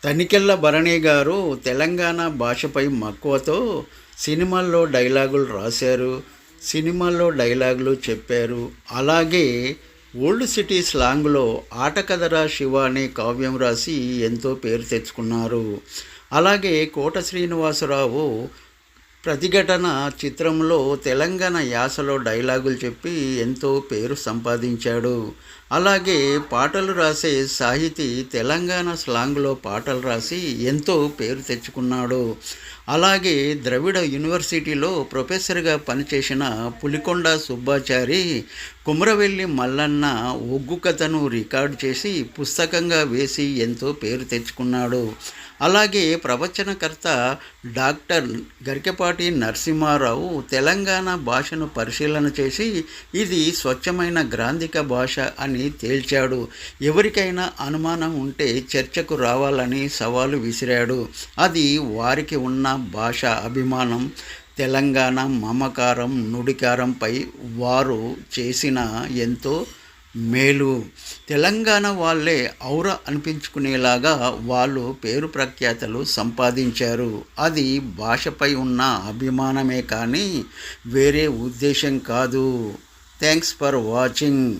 తనికెళ్ళ భరణి గారు తెలంగాణ భాషపై మక్కువతో సినిమాల్లో డైలాగులు రాశారు, సినిమాల్లో డైలాగులు చెప్పారు. అలాగే ఓల్డ్ సిటీ స్లాంగ్లో ఆటకథరా శివ అనే కావ్యం రాసి ఎంతో పేరు తెచ్చుకున్నారు. అలాగే కోట శ్రీనివాసరావు ప్రతిఘటన చిత్రంలో తెలంగాణ యాసలో డైలాగులు చెప్పి ఎంతో పేరు సంపాదించాడు. అలాగే పాటలు రాసే సాహితీ తెలంగాణ స్లాంగ్లో పాటలు రాసి ఎంతో పేరు తెచ్చుకున్నాడు. అలాగే ద్రవిడ యూనివర్సిటీలో ప్రొఫెసర్గా పనిచేసిన పులికొండ సుబ్బాచారి కుమ్రవెల్లి మల్లన్న ఒగ్గు కథను రికార్డు చేసి పుస్తకంగా వేసి ఎంతో పేరు తెచ్చుకున్నాడు. అలాగే ప్రవచనకర్త డాక్టర్ గరికపాటి నరసింహారావు తెలంగాణ భాషను పరిశీలన చేసి ఇది స్వచ్ఛమైన గ్రాంధిక భాష అని తేల్చాడు. ఎవరికైనా అనుమానం ఉంటే చర్చకు రావాలని సవాలు విసిరాడు. అది వారికి ఉన్న భాష అభిమానం, తెలంగాణ మమకారం, నుడికారంపై వారు చేసిన ఎంతో మేలు. తెలంగాణ వాళ్ళే ఔర అనిపించుకునేలాగా వాళ్ళు పేరు ప్రఖ్యాతలు సంపాదించారు. అది భాషపై ఉన్న అభిమానమే కానీ వేరే ఉద్దేశం కాదు. Thanks for watching.